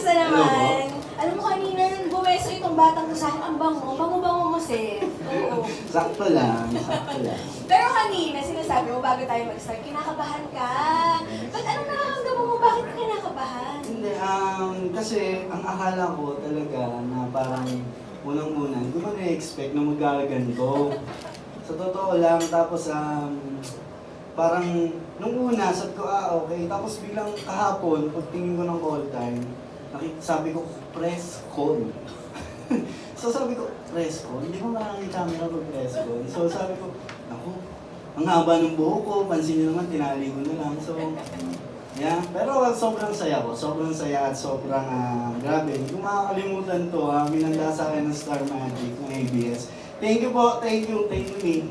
Kamusta naman? Alam mo kanina nung bumeso itong batang to sa akin, ang bango-bango mo, Seth. Oo. Sakto lang, sakto lang. Pero kanina, sinasabi mo bago tayo mag-start, kinakabahan ka. Ba't anong nakakamdaman mo? Bakit ka kinakabahan? Hindi, kasi ang akala ko talaga na parang unang-una, hindi ko na-expect na magaganto. Sa totoo lang, tapos parang nung una, sabi ko, okay. Tapos bilang kahapon, pagtingin ko ng call time, sabi ko, press call. So sabi ko, press call? Hindi ko maraming camera pag press call. So sabi ko, naku, ang haba ng buhok ko, pansin niyo naman, tinali ko na lang. So, yeah. Pero sobrang saya ko, sobrang saya at sobrang grabe. Hindi ko makakalimutan to, minanda sa akin ng Star Magic ng ABS. Thank you po, thank you, thank you.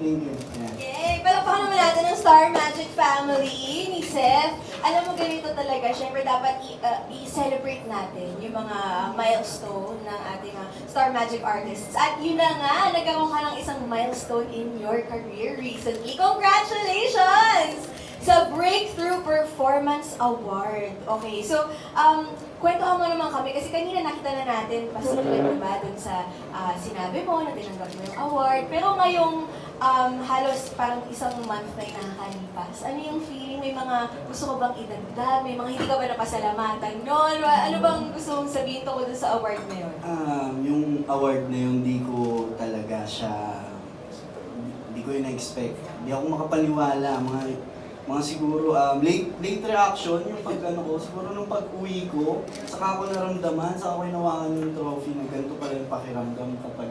Yeah. Yay! Palakpakan naman natin ang Star Magic family ni Seth. Alam mo, ganito talaga. Siyempre, dapat i-celebrate natin yung mga milestone ng ating Star Magic artists. At yun na nga, nagkaroon ka ng isang milestone in your career recently. Congratulations! Sa Breakthrough Performance Award. Okay, so, kwentuhan mo naman kami kasi kanina nakita na natin pasiklan, diba, dun sa sinabi mo na tinanggap mo yung award. Pero ngayong halos parang isang month na yung nakakalipas, ano yung feeling? May mga gusto mo bang idagdag? May mga hindi ka ba napasalamatan nun? Ano bang gusto mong sabihin tungkol dun sa award na yun? Yung award na yun, di ko talaga siya, di ko yun na-expect. Di ako makapaniwala, mga siguro, late reaction, yung pag-ano ko, siguro nung pag-uwi ko, saka ako naramdaman, saka ako hinawakan yung trophy na ganito pala yung pakiramdam kapag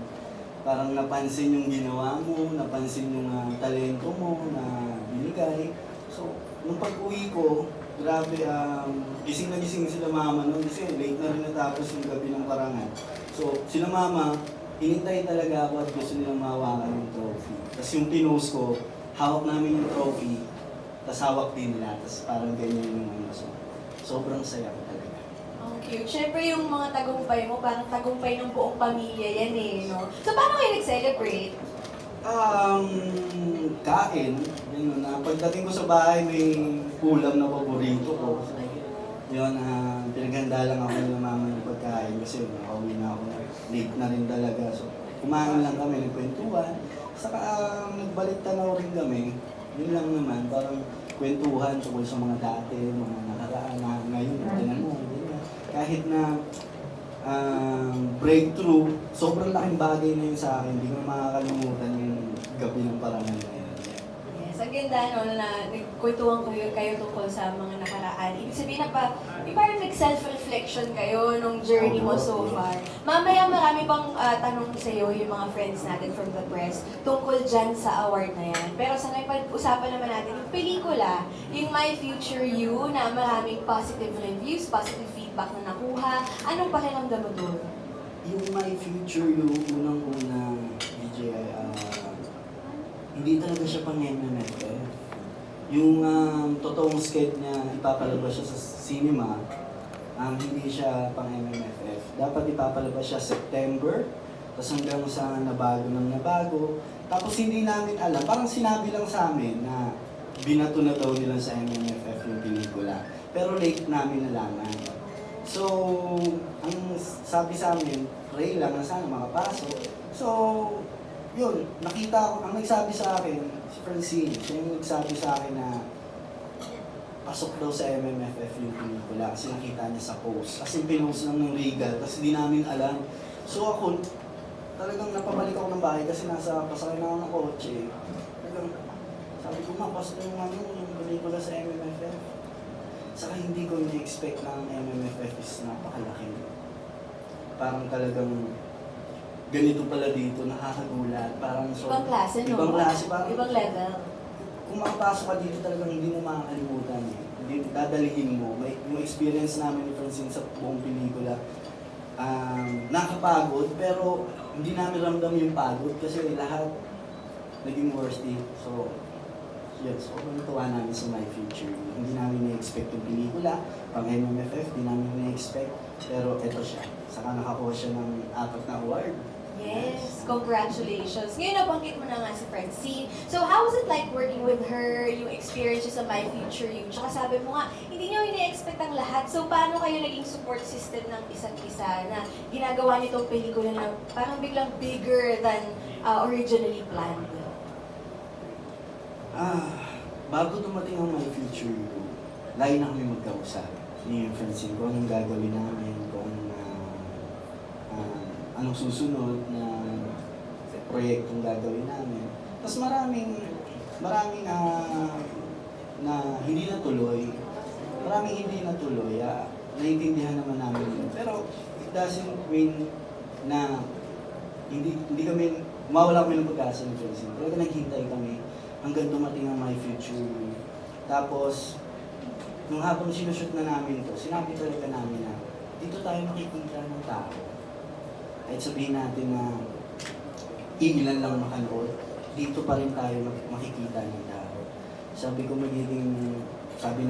parang napansin yung ginawa mo, napansin yung talento mo na binigay. So, nung pag-uwi ko, grabe, gising na gising sila mama nun kasi late na rin natapos yung gabi ng parangan. So, sila mama, hinintay talaga ako at gusto nilang mahawakan yung trophy. Tapos yung pinost ko, hawak namin yung trophy, tas hawak din nila, tas parang ganyan yung so, sobrang saya ko talaga. Ang cute. Siyempre yung mga tagumpay mo, parang tagumpay ng buong pamilya yan no? So paano kayo nag-celebrate? Kain, yun na. Pagdating ko sa bahay, may ulam na paborito ko. So, yun, pinaghanda lang ako ng mama ng pagkain kasi nakauwi na ako. Late na rin talaga. So, kumain lang kami, nagkwentuhan. Saka nagbalik tanaw rin kami. Yun lang naman, parang kwentuhan tungkol sa mga dati, mga nakaraan na ngayon, tinan mo, kahit na breakthrough, sobrang laking bagay na yun sa akin, hindi ko makakalimutan yung gabi ng parangan na yun. Yes, ang ganda na nagkwentuhan kayo tungkol sa mga nakaraan. Ibig sabihin na parang nag-self-reflection kayo nung journey mo so far. Mamaya marami pang tanong sa iyo yung mga friends natin from the press tungkol dyan sa award na yan. Pero sa ngayon, pag-usapan naman natin yung pelikula, yung My Future You, na maraming positive reviews, positive feedback na nakuha. Anong pakiramdam mo doon? Yung My Future You, unang-una, DJ, hindi talaga siya pang MMFF. Yung totoong sked niya, ipapalabas siya sa cinema, hindi siya pang MMFF. Dapat ipapalabas siya September, tapos hanggang sa nabago ng nabago. Tapos hindi namin alam, parang sinabi lang sa amin na binato na daw nila sa MMFF yung pelikula. Pero late namin nalaman. So, ang sabi sa amin, pray lang na sana makapasok. So, yun, nakita ko, ang nagsabi sa akin, si Francine, siya yung nagsabi sa akin na pasok daw sa MMFF yung pelikula kasi nakita niya sa post. Kasi pinost lang ng Regal, kasi di namin alam. So ako, talagang napabalik ako ng bahay kasi pasakay na ako ng kotse. Talagang, sabi ko, pasok yung pelikula sa MMFF. Saka hindi ko na-expect na ang MMFF is napakalaki. Parang talagang ganito pala dito, nakakagulat. Parang so, Ibang klase, no? Ibang klase, parang ibang level. Kung makapasok ka dito talagang hindi mo makakalimutan eh. Hindi, dadalihin mo. Yung experience namin ni Francine sa buong pelikula, nakapagod, pero hindi namin ramdam yung pagod kasi lahat naging worth it. So, yun, sobrang tuwa namin sa My Future. Hindi namin na-expect yung pelikula, pang MMFF, hindi namin na-expect. Pero eto siya. Saka nakakuha siya ng 4 na award. Yes, congratulations. Ngayon nabanggit mo na nga si Francine. So how was it like working with her, yung experiences sa My Future You? Tsaka sabi mo nga, hindi niyo ini-expect ang lahat. So paano kayo naging support system ng isa't isa na ginagawa niyo itong pelikula na parang biglang bigger than originally planned? Bago dumating ang My Future You, lagi na kami magkausap ni Francine kung anong gagawin namin, kung anong susunod na proyektong gagawin namin. Tapos maraming na hindi natuloy. Maraming hindi natuloy. Naiintindihan naman namin yun. Pero it doesn't mean na hindi kami, mawala kami ng pag-asa ni Francine. Talaga naghintay kami hanggang dumating ang My Future. Tapos, nung habang sinushoot na namin to, sinabi talaga namin na dito tayo makikita ng tao. Kahit sabihin natin na ilan lang makanood, dito pa rin tayo makikita ng tao. Sabi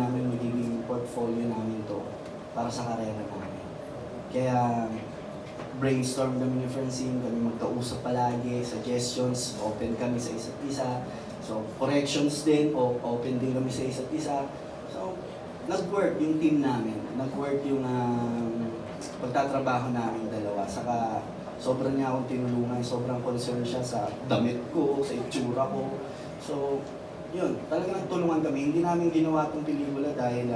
namin magiging portfolio namin to para sa karera namin. Kaya brainstorm kami ni Francine, kami magkausap palagi, suggestions, open kami sa isa't isa. So corrections din, open din kami sa isa't isa. So nag-work yung team namin, nag-work yung pagtatrabaho namin dalawa. Saka sobrang niya akong tinulungan, sobrang concern siya sa damit ko, sa itsura ko. So, yun, talagang nagtulungan kami. Hindi namin ginawa itong pelikula dahil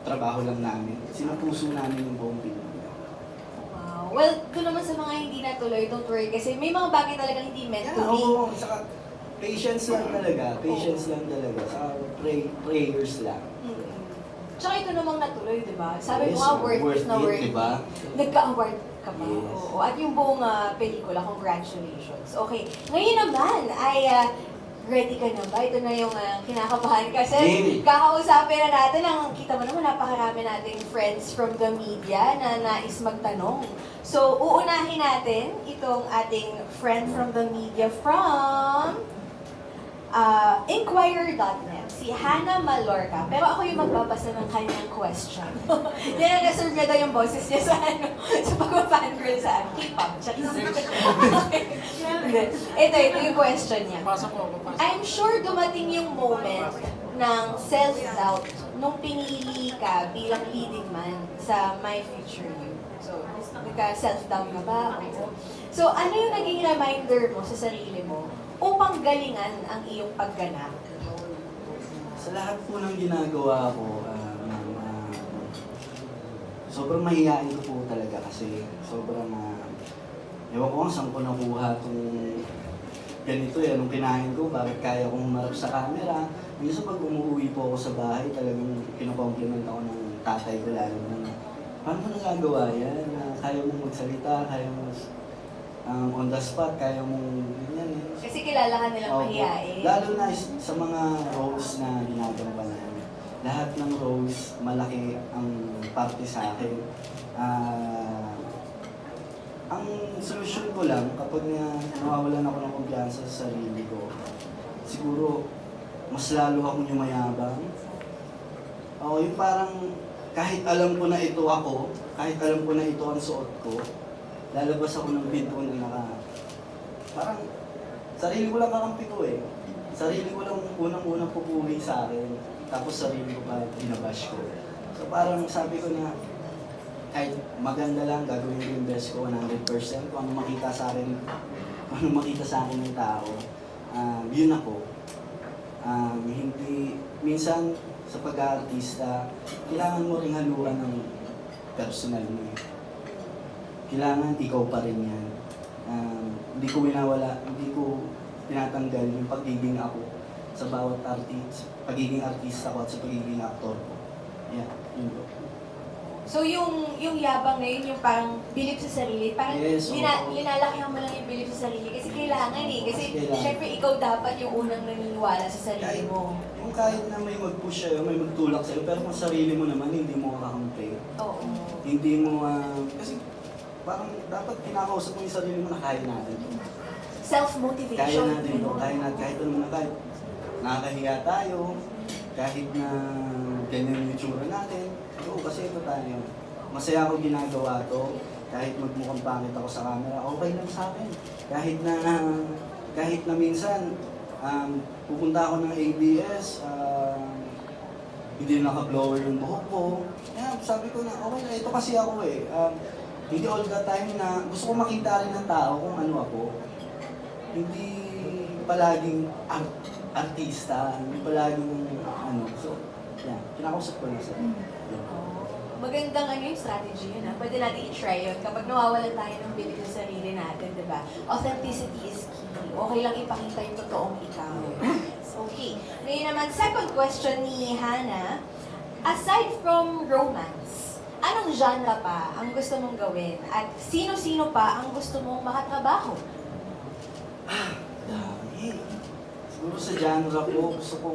trabaho lang namin. Sinapuso namin yung buong pelikula. Wow. Well, doon naman sa mga hindi natuloy, don't worry. Kasi may mga bagay talagang hindi meant to be. Oo, saka patience lang talaga. Patience lang talaga. Saka prayers lang. Tsaka ito namang natuloy, di ba? Sabi mo Yes, nga, worth it na worth it. diba? Nagka-award ka pa. Yes. Oo. At yung buong pelikula, congratulations. Okay. Ngayon naman ay ready ka na ba? Ito na yung kinakabahan kasi kakausapin na natin ang kita mo naman napakarami nating friends from the media na nais magtanong. So, uunahin natin itong ating friend from the media from Inquirer.net, si Hannah Malorca. Pero ako yung magbabasa ng kanyang question. Yan ang reserve niya daw yung boses niya sa sa pag-fangirl sa K-pop. Ito yung question niya. I'm sure dumating yung moment ng self-doubt nung pinili ka bilang leading man sa My Future You. So, nagka-self-doubt ka ba? Oo. So, ano yung naging reminder mo sa sarili mo upang galingan ang iyong pagganap? Sa lahat po ng ginagawa ko, sobrang mahihain ko po talaga kasi sobrang, ewan ko kung saan ko nakuha itong ganito anong kinain ko, bakit kaya kong humarap sa camera. Minsan pag umuwi po ako sa bahay, talagang kino-compliment ako ng tatay ko lalo na, paano mo nagagawa yan? Kaya mong magsalita, kaya mong on the spot, kaya mong ganyan eh. Kasi kilala ka nilang Opo. mahihain. Lalo na sa mga roles na ginagawa namin. Lahat ng roles, malaki ang parte sa akin. Ang solusyon ko lang, kapag nawawalan ako ng kumpiyansa sa sarili ko, siguro, mas lalo akong yumayabang. O, yung parang, kahit alam ko na ito ako, kahit alam ko na ito ang suot ko, lalabas ako ng pinto na parang, sarili ko lang kakampi ko eh. Sarili ko lang unang-unang pupuli sa akin, tapos sarili ko pa binabash ko. So parang sabi ko na, kahit maganda lang, gagawin ko yung best ko 100%. Kung ano makita sa akin, kung ano makita sa akin ng tao, yun ako. Hindi, minsan sa pag-aartista, kailangan mo ring haluan ng personal mo. Kailangan ikaw pa rin yan. Hindi ko tinatanggal yung pagiging ako sa bawat pagiging artista ko at sa pagiging aktor ko. Yeah, yun po. So yung yabang na yun, yung parang belief sa sarili, parang Yes, linalakihan mo lang yung belief sa sarili kasi kailangan eh. Kasi Kailangan. syempre ikaw dapat yung unang naniniwala sa sarili mo. Yung kahit na may mag-push sa'yo, may magtulak sa'yo, pero kung sarili mo naman, hindi mo kakampi. Oo. Hindi mo, kasi parang dapat kinakausap mo yung sarili mo na kaya natin. Self-motivation. Kaya natin to, kahit ano na kahit nakakahiya tayo, kahit na ganyan yung itsura natin, oo, kasi ito tayo. Masaya ako ginagawa to, kahit magmukhang pangit ako sa camera, okay lang sa akin. Kahit na minsan, pupunta ako ng ABS, hindi naka-blower yung buhok ko. Kaya sabi ko na, okay na, ito kasi ako eh. Hindi all the time na gusto ko makita rin ng tao kung ano ako. Hindi palaging artista, hindi palaging ano. So, yan, kinakausap ko na sa Magandang yung strategy yun ha. Pwede natin i-try yun. Kapag nawawalan tayo ng bibig sa sarili natin, di ba? Authenticity is key. Okay lang ipakita yung totoong ikaw. Okay. Ngayon naman, second question ni Hannah. Aside from romance, anong genre pa ang gusto mong gawin? At sino-sino pa ang gusto mong makatrabaho? Dami. Siguro sa genre ko, gusto ko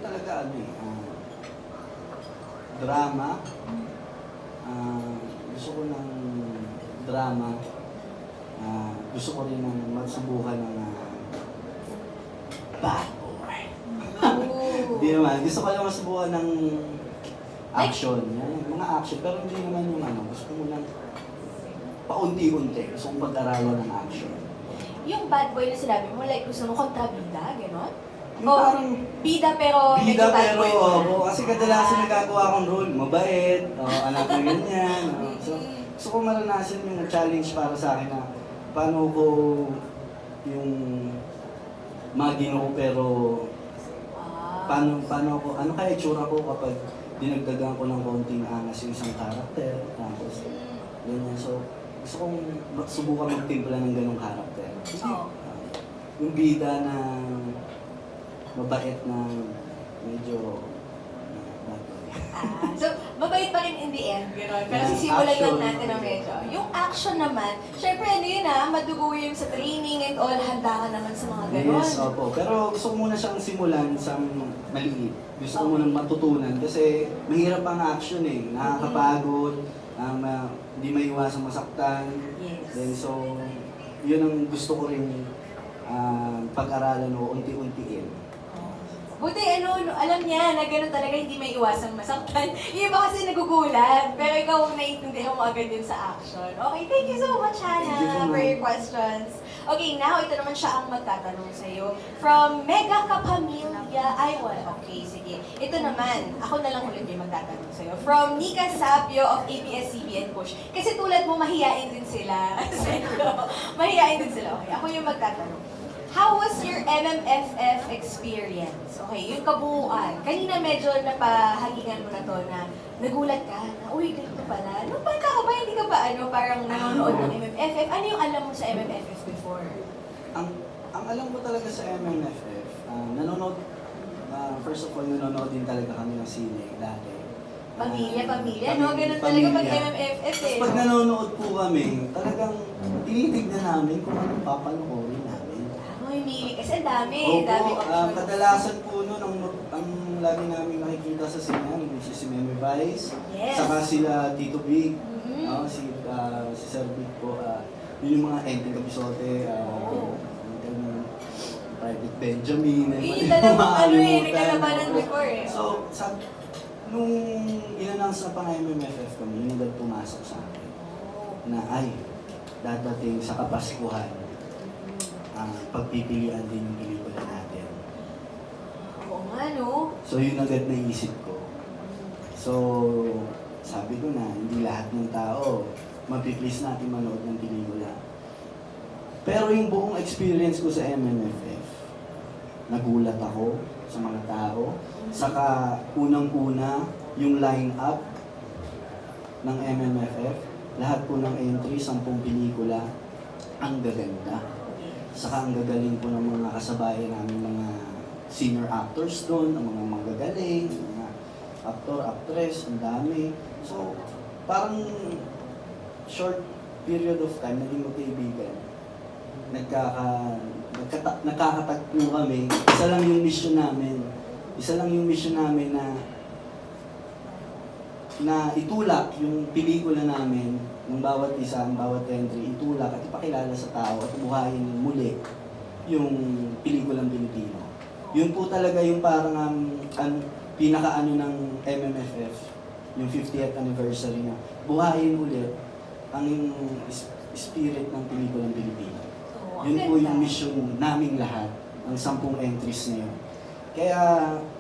talaga drama. Gusto ko ng drama. Gusto ko rin ng magsubukan ng bad boy. Hindi naman. Gusto ko lang masubukan ng action. Yan, mga action. Pero hindi naman yung gusto ko lang paunti-unti. Gusto kong pag-aralan ng action. Yung bad boy na sinabi mo, like gusto mo kontrabida, gano'n? Yung O parang bida pero medyo bida bad pero boy mo na? kasi kadalasan nagagawa akong role, mabait, anak na ganyan. So, gusto ko maranasan yung challenge para sa akin na paano ko yung magino pero paano ko, ano kaya itsura ko kapag dinagdagan ko ng konting angas yung isang karakter, tapos ganyan. So, gusto kong subukan magtimpla ng ganong karakter. Yung bida na mabait na medyo So, mabait pa rin in the end, gano'n. Pero Yeah, sisimulan lang action. natin ng medyo. Yung action naman, syempre yun madugo yung sa training and all, handa ka naman sa mga gano'n. Yes, opo. Pero gusto ko muna siyang simulan sa maliit. Gusto ko muna matutunan kasi mahirap ang action eh. Nakakapagod, hindi maiwasang masaktan. Yes. Then so, yun ang gusto ko rin pag-aralan o unti-untiin. Buti alam niya na gano'n talaga hindi may iwasang masaktan. Yung iba kasi nagugulat, pero ikaw naiintindihan mo agad yun sa action. Okay, thank you so much, Hannah, for your questions. Okay, now ito naman siya ang magtatanong sa'yo. From Mega Kapamilya Iwan. Okay, sige. Ito naman, ako na lang ulit yung magtatanong sa'yo. From Nika Sapio of ABS-CBN Push. Kasi tulad mo, mahiyain din sila. Mahiyain din sila. Okay, ako yung magtatanong. How was your MMFF experience? Okay, yung kabuuan. Kanina medyo napahagingan mo na to na nagulat ka na, uy, ganito pala. Nung bata ka ba, hindi ka ba parang nanonood ng MMFF? Ano yung alam mo sa MMFF before? Ang alam ko talaga sa MMFF, first of all, nanonood din talaga kami ng sine dati. Pamilya, no? Ganun talaga pag MMFF eh. Pag nanonood po kami, talagang tinitignan namin kung anong papanoorin namin. Mili kasi ang dami, Opo, options. kadalasan po nun, ang lagi namin nakikita sa sine, si Meme Vice, Yes. saka sila Tito Big, Mhm. si Sir Big po, yun yung mga ending episode, Private Benjamin, Yun talagang naglalabanan before eh. So, nung in-announce na pang MMFF kami, yun agad pumasok sa akin na ay, dadating sa Kapaskuhan, pagpipilian din yung pelikula natin. Oo nga, no? So yun agad naisip ko. So, sabi ko na, hindi lahat ng tao mapiplease natin manood ng pelikula. Pero yung buong experience ko sa MMFF, nagulat ako sa mga tao. Saka unang-una, yung line-up ng MMFF, lahat po ng entry, 10 pelikula, ang gaganda. Saka ang gagaling po ng mga kasabayan namin, mga senior actors doon, ang mga magagaling, mga actor, actress, ang dami. So, parang short period of time, naging magkaibigan. Nagkakatagpo kami. Isa lang yung mission namin na itulak yung pelikula namin ng bawat isa, ang bawat entry, itulak at ipakilala sa tao at buhayin muli yung pelikulang Pilipino. Yun po talaga yung parang pinaka-ano ng MMFF, yung 50th anniversary na buhayin ulit ang spirit ng pelikulang Pilipino. Oo, ang Yun po ganda. yung mission naming lahat, ang 10 entries na yun. Kaya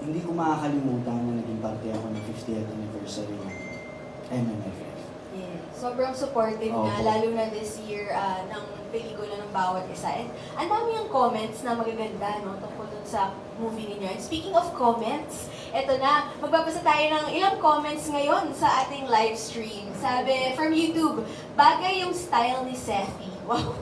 hindi ko makakalimutan na naging parte ako ng 50th anniversary ng MMFF. Yeah. Sobrang supportive nga, Opo. lalo na this year ng pelikula ng bawat isa. And ang dami yung comments na magaganda no, tungkol dun sa movie ninyo. And speaking of comments, eto na, magbabasa tayo ng ilang comments ngayon sa ating live stream. Sabi, from YouTube, bagay yung style ni Seffi. Wow!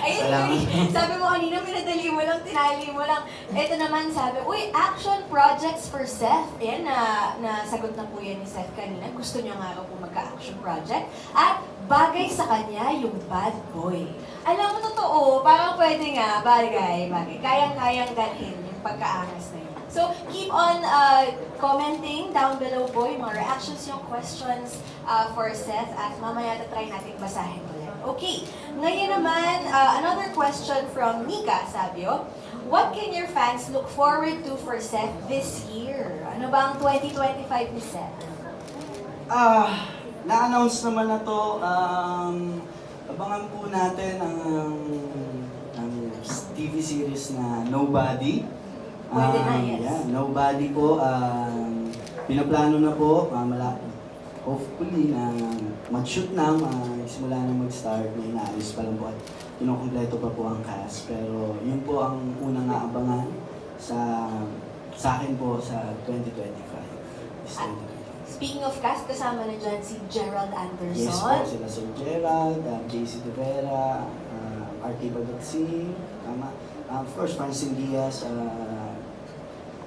Ayun, Salamat. sabi mo kanina, pinadali mo lang, tinali mo lang. Ito naman sabi, uy, action projects for Seth. Ayan, nasagot na po yan ni Seth kanina. Gusto niya nga raw po magka-action project. At bagay sa kanya yung bad boy. Alam mo, totoo, parang pwede nga, bagay. Kayang-kayang dalhin yung pagkaangas na yun. So, keep on commenting down below po yung mga reactions, yung questions for Seth. At mamaya try natin basahin ulit. Okay, ngayon naman, another question from Mika, sabi what can your fans look forward to for Seth this year? Ano ba ang 2025 ni Seth? Na-announce naman na to, abangan po natin ang TV series na Nobody. Pwede na, yes. Yeah, Nobody po, pinaplano na po, hopefully na mag-shoot na, simula na mag-start, may inaalis pa lang po at kinukumpleto pa po ang cast. Pero yun po ang unang aabangan sa akin po sa 2025. This 2025. Speaking of cast, kasama na dyan si Gerald Anderson. Yes po, sila Sir Gerald, JC De Vera, RT Bagatsing, of course, Francine Diaz,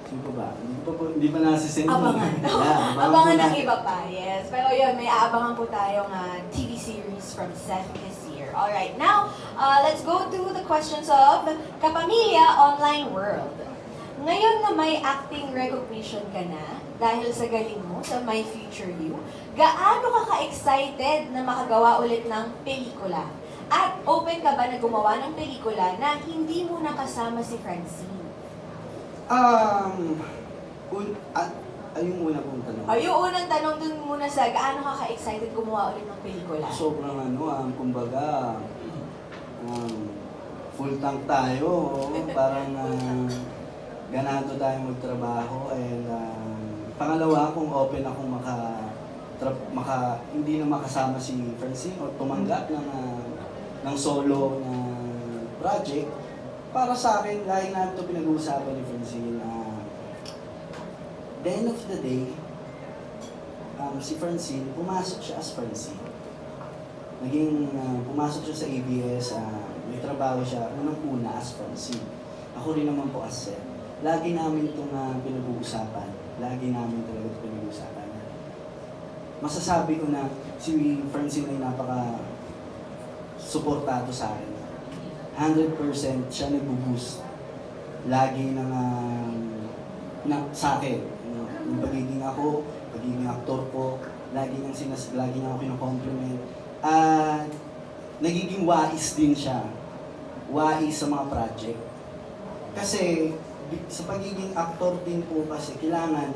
sino po ba? Hindi pa nasisend. Abangan. Yeah, Abangan po ng natin. iba pa, yes. Pero yun, may aabangan po tayong TV series from Seth this year. Alright, now, let's go to the questions of Kapamilya Online World. Ngayon na may acting recognition ka na, dahil sa galing mo sa My Future You, gaano ka ka-excited na makagawa ulit ng pelikula? At open ka ba na gumawa ng pelikula na hindi mo nakasama si Francine? Yung una pong tanong. Ay, yung unang tanong dun muna sa gaano ka ka-excited gumawa ulit ng pelikula? Sobrang kumbaga, full tank tayo. Parang ganado tayo magtrabaho. And pangalawa, kung open akong hindi na makasama si Francine o tumanggap ng solo na project, para sa akin, lagi namin ito pinag-uusapan ni Francine. The end of the day, si Francine, pumasok siya as Francine. Pumasok siya sa ABS, may trabaho siya, unang-una as Francine. Ako rin naman po as Seth. Lagi namin itong pinag-uusapan. Lagi namin talaga ito pinag-uusapan. Masasabi ko na si Francine ay napaka-suportado sa akin. 100% siya nag-boost lagi sa akin. Yung pagiging aktor ko, lagi niya ako kino-compliment. At nagiging wais din siya. Wais sa mga project. Kasi sa pagiging aktor din po kasi kailangan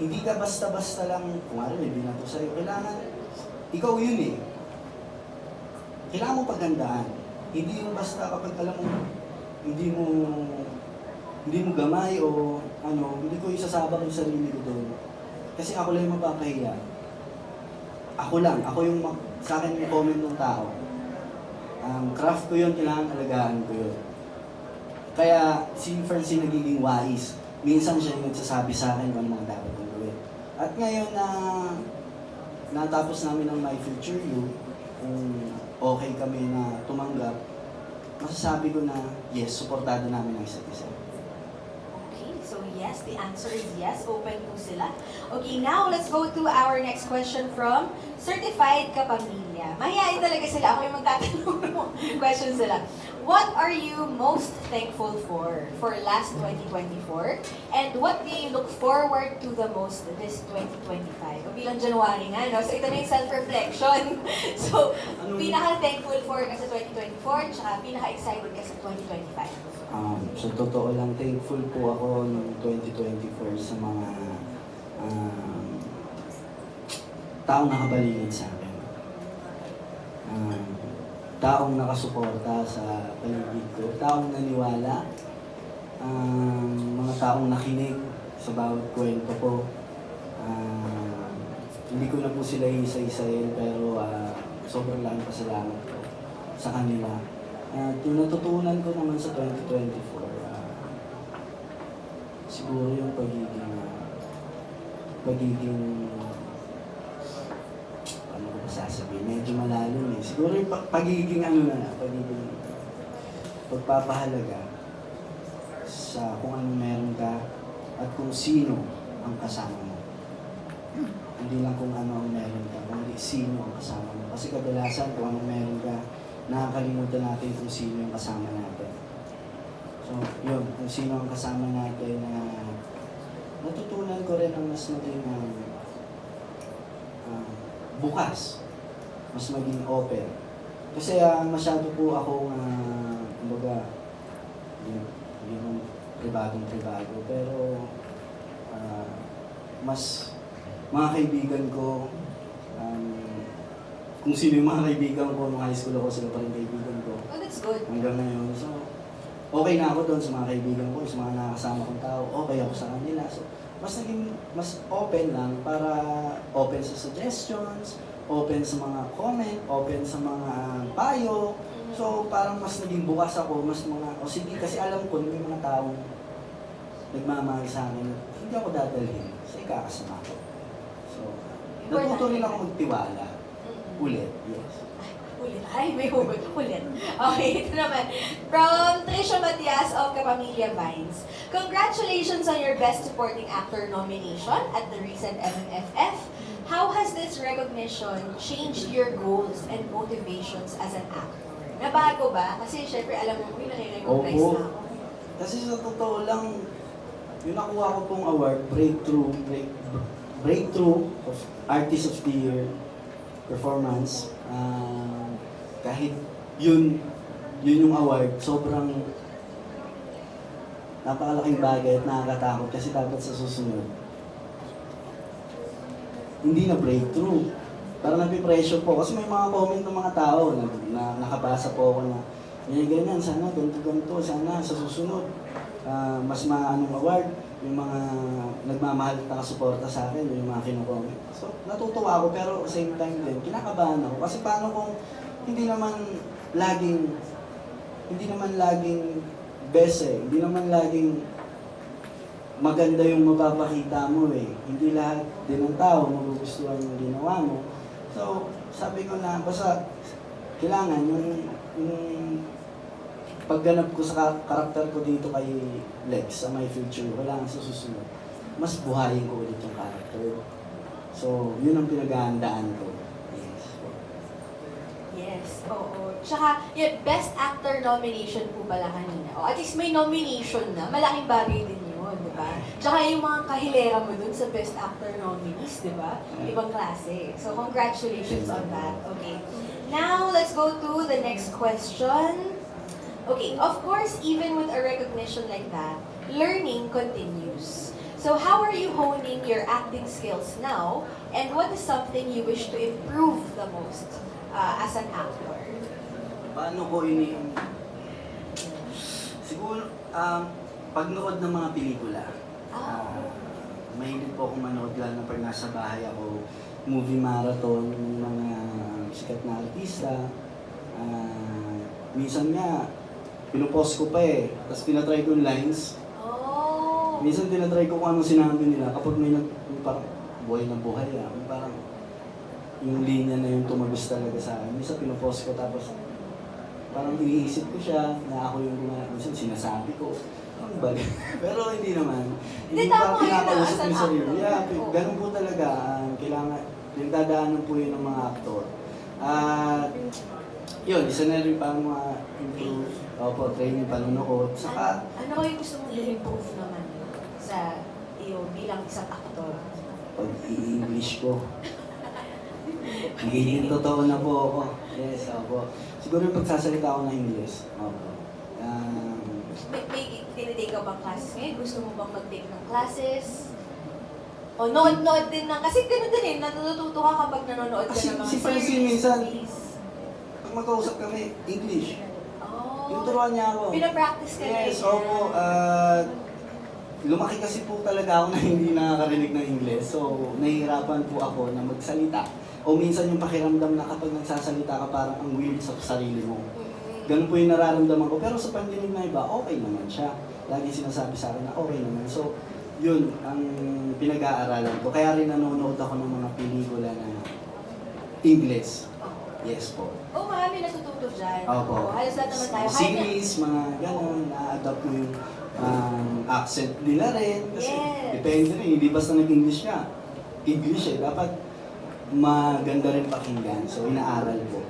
hindi ka basta-basta lang, kung ano, may binato sa'yo, kailangan ikaw yun eh. Kailangan mo paghandaan. Hindi yung basta kapag alam mo, hindi mo gamay o hindi ko isasabak yung sarili ko doon. Kasi ako lang yung mapapahiya. Ako yung sa akin yung comment ng tao. Craft ko yun, kailangan alagaan ko yun. Kaya si Francine nagiging wise. Minsan siya yung nagsasabi sa akin kung ano mga dapat kong gawin. At ngayon na natapos namin ang My Future You, kung okay kami na tumanggap, masasabi ko na yes, suportado namin ang isa't isa. Okay, so yes, the answer is yes. Open po sila. Okay, now let's go to our next question from Certified Kapamilya. Mahihayin talaga sila. Ako yung magtatanong ng questions sila. What are you most thankful for last 2024? And what do you look forward to the most this 2025? O bilang January nga, no? So ito na yung self-reflection. So, pinaka-thankful for ka sa 2024, tsaka pinaka-excited ka sa 2025. Sa totoo lang, thankful po ako noong 2024 sa mga taong nakabaligid sa akin. taong nakasuporta sa paligid ko, taong naniwala, mga taong nakinig sa bawat kwento ko. Hindi ko na po sila isa-isayin, pero sobrang laking pasalamat ko sa kanila. At yung natutunan ko naman sa 2024, siguro yung pagiging ano ko ba sasabihin, medyo malalim eh. Siguro yung pagiging pagiging pagpapahalaga sa kung anong meron ka at kung sino ang kasama mo. Hindi lang kung ano ang meron ka, kundi sino ang kasama mo. Kasi kadalasan kung anong meron ka, nakakalimutan natin kung sino yung kasama natin. So, yun, kung sino ang kasama natin na natutunan ko rin ang mas maging bukas, mas maging open. Kasi masyado po akong, kumbaga, yung pribado, pero mas mga kaibigan ko, kung sino yung mga kaibigan ko, nung high school ako, sila pa rin kaibigan ko. Oh, that's good. Hanggang ngayon. So, okay na ako doon sa mga kaibigan ko, sa mga nakakasama kong tao, okay ako sa kanila. So, mas open lang para open sa suggestions, open sa mga comment, open sa mga payo. So, parang mas naging bukas ako, sige, kasi alam ko, may mga taong nagmamahal sa akin, hindi ako dadalhin sa ikakasama ko. So, natuto rin ako magtiwala. Ulit, yes. Ulit. Ay, may hugot. Ulit. Okay, ito naman. From Trisha Matias of Kapamilya Vines. Congratulations on your Best Supporting Actor nomination at the recent MMFF. How has this recognition changed your goals and motivations as an actor? Nabago ba? Kasi syempre alam mo, may nare-recognize Opo. na ako. Kasi sa totoo lang, yung nakuha ko pong award, Breakthrough of Artist of the Year performance, kahit yun yung award, sobrang napakalaking bagay at nakakatakot kasi dapat sa susunod hindi na breakthrough. Parang napipressure po kasi may mga comment ng mga tao na nakabasa po ako na ganyan, sana ganito, sana sa susunod mas maanong award yung mga nagmamahal at nakasuporta sa akin, yung mga kino-comment. So, natutuwa ako pero same time din, kinakabahan ako. Kasi paano kung hindi naman laging best eh. Hindi naman laging maganda yung mapapakita mo eh. Hindi lahat din ng tao magugustuhan yung ginawa mo. So, sabi ko na, basta kailangan yung pagganap ko sa karakter ko dito kay Lex sa My Future, wala sa susunod. Mas buhayin ko ulit yung karakter. So, yun ang pinaghahandaan ko. Yes. Yes, oo. Tsaka, yun, Best Actor nomination po pala kanina. O, at least may nomination na. Malaking bagay din yun, di ba? Tsaka yung mga kahilera mo dun sa Best Actor nominees, di ba? Ibang klase. So, congratulations on that. Okay. Now, let's go to the next question. Okay, of course, even with a recognition like that, learning continues. So how are you honing your acting skills now, and what is something you wish to improve the most as an actor? Paano ko siguro, pagnood ng mga pelikula. Mahilig po akong manood lalo na pag nasa bahay ako, movie marathon, ng mga sikat na artista. Minsan nga, pinupost ko pa eh, tapos tinatry ko yung lines. Oh. Minsan tinatry ko kung anong sinabi nila kapag may parang buhay na buhay parang yung linya na yung tumagos talaga sa akin. Minsan pinupost ko tapos parang iniisip ko siya na ako yung gumana. Minsan sinasabi ko, ano ba? Pero hindi naman. Hindi, parang tama yun pinakausap as an yung sarili. actor. Yeah, Oo. ganun po talaga. Kailangan, pinagdadaanan po yun ng mga aktor. Yun, isa na rin parang improve. Opo, training, panonood. Saka, Ano kayo gusto mong i-improve naman sa iyo bilang isang aktor? pag i-English ko. Nagiging totoo na po ako. Yes, opo. Siguro yung pagsasalita ako ng English. Opo. May tinitake ka bang classes ngayon? Gusto mo bang mag-take ng classes? O nood din ng... Kasi ganun din eh, natututo ka kapag nanonood ka Kasi ng mga si Francine series, minsan, movies. pag magkausap kami, English. Oh. Tinuturuan niya ako. Pinapractice ka na Yes, yan. opo. Lumaki kasi po talaga ako na hindi nakakarinig ng Ingles. So, nahihirapan po ako na magsalita. O minsan yung pakiramdam na kapag nagsasalita ka parang ang weird sa sarili mo. Ganun po yung nararamdaman ko. Pero sa pandinig na iba, okay naman siya. Lagi sinasabi sa akin na okay naman. So, yun ang pinag-aaralan ko. Kaya rin nanonood ako ng mga pelikula na English. Yes po. Oh, marami natututo dyan. Opo. Halos lahat naman tayo. Series, mga gano'n, na-adapt mo yung accent nila rin. Kasi Yes. depende rin, hindi basta nag-English ka. English eh, dapat maganda rin pakinggan. So, inaaral po.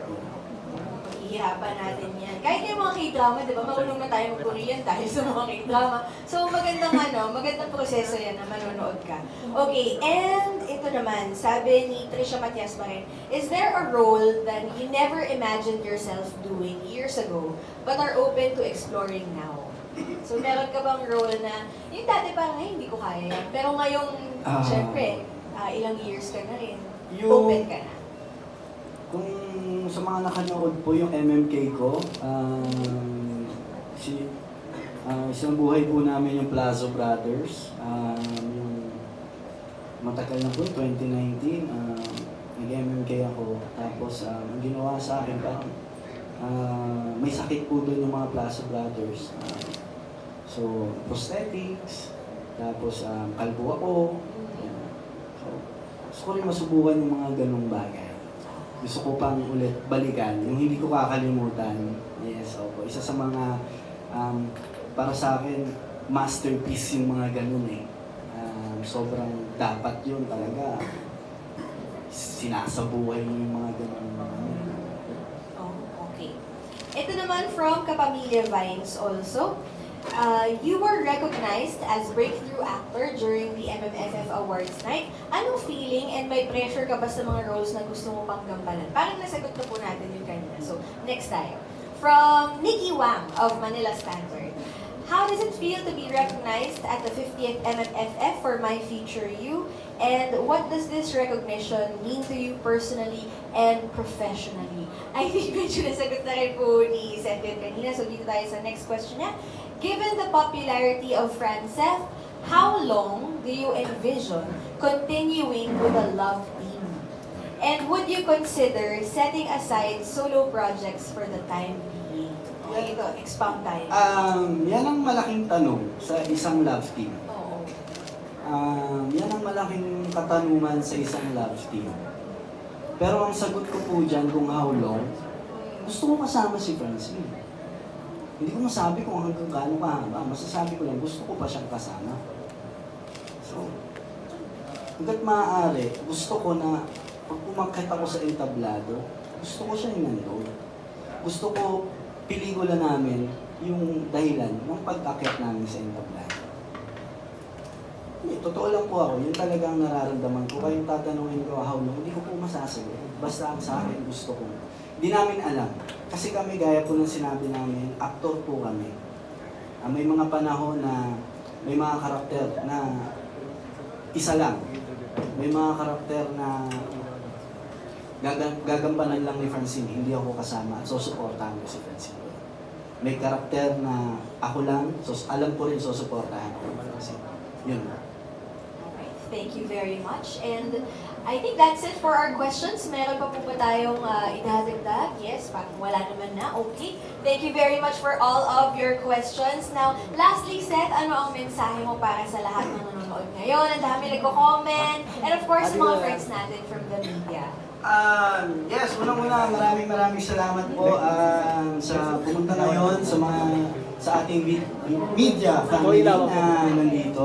Ihirapan natin yan. Kahit yung mga K-drama, di ba? Marunong na tayo mag-Korean dahil sa mga K-drama. So, magandang proseso yan na manonood ka. Okay, and ito naman, sabi ni Trisha Matias pa rin, is there a role that you never imagined yourself doing years ago, but are open to exploring now? So, meron ka bang role na, yung dati parang, ay, hindi ko kaya yan. Pero ngayong, syempre, ilang years ka na rin. Open ka na. Kung sa mga nakanood po yung MMK ko, isang buhay po namin yung Plazo Brothers. Yung matagal na po, 2019, nag-MMK ako. Tapos, ang ginawa sa akin, parang may sakit po doon yung mga Plazo Brothers. So, prosthetics, tapos kalbo ako. So, gusto ko rin masubukan yung mga ganong bagay. Gusto ko pang ulit balikan, yung hindi ko kakalimutan. Yes, opo. Isa sa mga, para sa akin, masterpiece yung mga ganun eh. Sobrang dapat yun talaga. Sinasabuhay yung mga ganun. Oh, okay. Ito naman from Kapamilya Vines also. You were recognized as breakthrough actor during the MMFF Awards night. Anong feeling and may pressure ka ba sa mga roles na gusto mo pang gampanan? Parang nasagot na po natin yung kanina. So, next tayo. From Nikki Wang of Manila Standard. How does it feel to be recognized at the 50th MMFF for My Future You? And what does this recognition mean to you personally and professionally? I think medyo nasagot na rin po ni Seth yun kanina. So dito tayo sa next question niya. Given the popularity of Francef, how long do you envision continuing with the Love Team? And would you consider setting aside solo projects for the time being? Okay, ito, expound tayo. Yan ang malaking tanong sa isang love team. Oo. Yan ang malaking katanungan sa isang love team. Pero ang sagot ko po dyan kung how long, gusto ko kasama si Francine. Hindi ko masabi kung hanggang gaano kahaba. Masasabi ko lang, gusto ko pa siyang kasama. So, hanggat maaari, gusto ko na pag umakit ako sa entablado, gusto ko siya yung nandun. Gusto ko pelikula namin yung dahilan ng pag-akyat namin sa entablado. Hindi, totoo lang po ako. Yun talagang nararamdaman ko. Kaya yung tatanungin ko, how long, hindi ko po masasagot. Basta ang sa akin, gusto ko. Hindi namin alam. Kasi kami, gaya po ng sinabi namin, aktor po kami. May mga panahon na may mga karakter na isa lang. May mga karakter na gagampanan lang ni Francine, hindi ako kasama. So, supportahan ko si Francine. May karakter na ako lang, so alam ko rin, so supportahan ko si Francine. Yun. Alright, thank you very much. And I think that's it for our questions. Meron pa po ba tayong idadagdag? Yes, parang wala naman na. Okay. Thank you very much for all of your questions. Now, lastly, Seth, ano ang mensahe mo para sa lahat ng nanonood ngayon? Ang dami nagko-comment. And of course, mga friends natin from the media. Yes, unang-una, maraming salamat po sa pumunta ngayon sa ating media family na nandito.